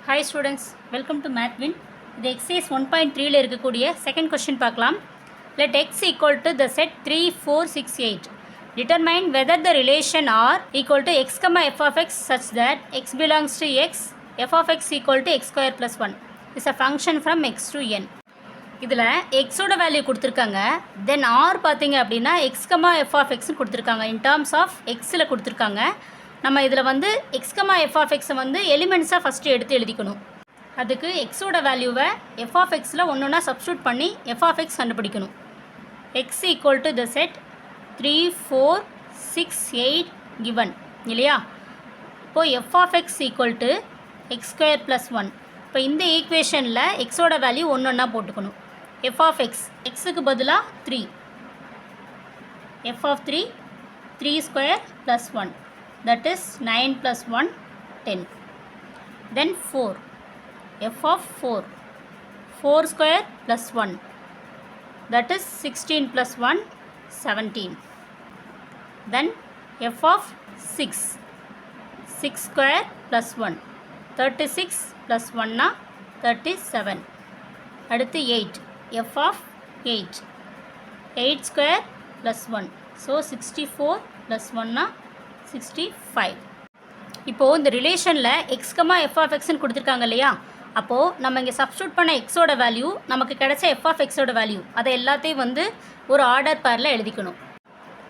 Hi students, welcome to MathWin. The exercise 1.3 ல இருக்கக்கூடிய second question பார்க்கலாம். Let x equal to the set 3, 4, 6, 8. Determine whether the relation R equal to x, f of x such that x belongs to x, f of x equal to x square plus 1 is a function from x to n. இதில் எக்ஸோட value கொடுத்துருக்காங்க. தென் R பார்த்தீங்க அப்படின்னா X comma F of எக்ஸ்னு கொடுத்துருக்காங்க. In terms of எக்ஸில் கொடுத்துருக்காங்க. நம்ம இதில் வந்து எக்ஸ் கமா எஃப் ஆஃப் எக்ஸை வந்து எலிமெண்ட்ஸாக ஃபஸ்ட்டு எடுத்து எழுதிக்கணும். அதுக்கு எக்ஸோட வேல்யூவை எஃப் ஆஃப் எக்ஸில் ஒன்றா சப்ஸ்டியூட் பண்ணி எஃப் ஆஃப் எக்ஸ் கண்டுபிடிக்கணும். X equal to the set 3, 4, 6, 8 given இல்லையா? இப்போது F of X equal to X square plus 1. இப்போ இந்த ஈக்குவேஷனில் எக்ஸோட வேல்யூ ஒன்றா போட்டுக்கணும். எஃப் ஆஃப் எக்ஸ் எக்ஸுக்கு பதிலாக 3, F of 3 3 square plus 1 that is 9 plus 1 10. Then 4, f of 4 4 square plus 1 that is 16 plus 1 17. Then f of 6 6 square plus 1 36 plus 1 na 37. அடுத்து 8, f of 8 8 square plus 1 so 64 plus 1 na 65. இப்போது இந்த ரிலேஷனில் X comma F of எக்ஸ்ன்னு கொடுத்துருக்காங்க இல்லையா? அப்போது நம்ம இங்கே சப்ஸ்டியூட் பண்ண எக்ஸோட வேல்யூ நமக்கு கிடைச்ச எஃப் ஆஃப் எக்ஸோட வேல்யூ அதை எல்லாத்தையும் வந்து ஒரு ஆர்டர் பேரில் எழுதிக்கணும்.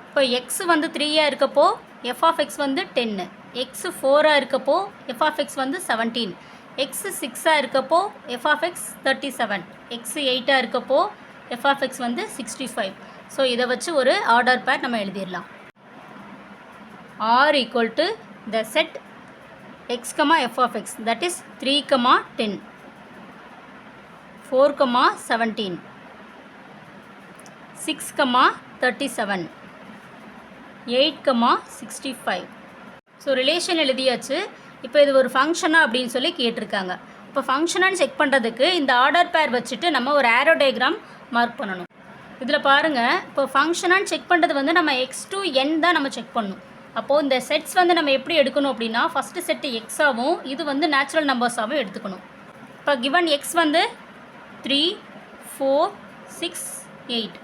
இப்போ எக்ஸ் வந்து 3ஆக இருக்கப்போ எஃப் ஆஃப் எக்ஸ் வந்து 10, எக்ஸ் 4ஆக இருக்கப்போ எஃப் ஆஃப் எக்ஸ் வந்து 17, எக்ஸ் 6ஆக இருக்கப்போ எஃப் ஆஃப் எக்ஸ் 37, எக்ஸ் 8ஆக இருக்கப்போ எஃப் ஆஃப் எக்ஸ் வந்து 65. ஸோ இதை வச்சு ஒரு ஆர்டர் பேர் நம்ம எழுதிடலாம். R equal to the set x comma f of x that is 3 comma 10, 4 comma 17, 6 comma 37, 8 comma 65. So relation எழுதியாச்சு. இப்போ இது ஒரு ஃபங்க்ஷனா அப்படின்னு சொல்லி கேட்டிருக்காங்க. இப்போ ஃபங்க்ஷனான்னு செக் பண்ணுறதுக்கு இந்த ஆர்டர் பேர் வச்சுட்டு நம்ம ஒரு ஆரோ டயக்ராம் மார்க் பண்ணணும். இதில் பாருங்கள், இப்போ ஃபங்க்ஷனான்னு செக் பண்ணுறது வந்து நம்ம எக்ஸ் டு என் தான் நம்ம செக் பண்ணணும். அப்போது இந்த செட்ஸ் வந்து நம்ம எப்படி எடுக்கணும் அப்படின்னா ஃபஸ்ட்டு செட்டு எக்ஸாகவும் இது வந்து நேச்சுரல் நம்பர்ஸாகவும் எடுத்துக்கணும். இப்போ கிவன் எக்ஸ் வந்து 3, 4, 6, 8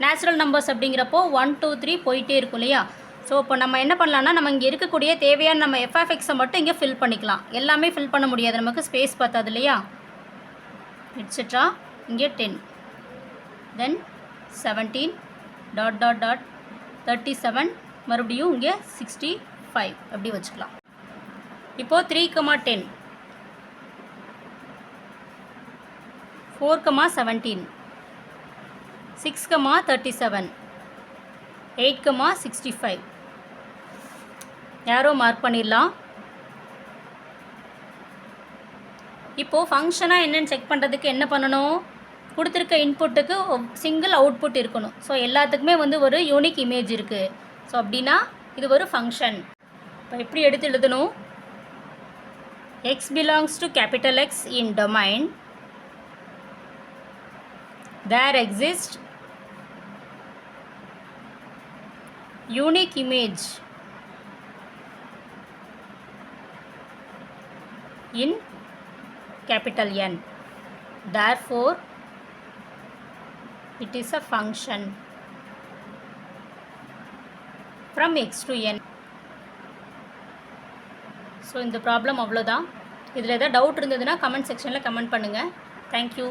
நேச்சுரல் நம்பர்ஸ் அப்படிங்கிறப்போ 1, 2, 3 போயிட்டே இருக்கும் இல்லையா? ஸோ இப்போ நம்ம என்ன பண்ணலான்னா நம்ம இங்கே இருக்கக்கூடிய தேவையான நம்ம எஃப்எஃப்எக்ஸை மட்டும் இங்கே ஃபில் பண்ணிக்கலாம். எல்லாமே ஃபில் பண்ண முடியாது, நமக்கு ஸ்பேஸ் பார்த்தாது இல்லையா? எட்ஸெட்ரா இங்கே 10, தென் 17 டாட் டாட் டாட் 37, மறுபடியும் இங்கே 65 அப்படி வச்சுக்கலாம். இப்போது 3, 10, 4, 17, 6, 37, 8, 65 யாரோ மார்க் பண்ணிடலாம். இப்போது ஃபங்க்ஷனாக என்னென்னு செக் பண்ணுறதுக்கு என்ன பண்ணணும்? கொடுத்துருக்க இன்புட்டுக்கு சிங்கிள் அவுட்புட் இருக்கணும். ஸோ எல்லாத்துக்குமே வந்து ஒரு யூனிக் இமேஜ் இருக்குது. ஸோ அப்படின்னா இது ஒரு ஃபங்க்ஷன். இப்போ எப்படி எடுத்து எழுதணும்? X belongs to capital X in domain there exist unique image in capital N. Therefore, it is a function from x to n. So இந்த ப்ராப்ளம் அவ்வளோதான். இதில் எதாவது டவுட் இருந்ததுன்னா கமெண்ட் செக்ஷனில் கமெண்ட் பண்ணுங்கள். தேங்க்யூ.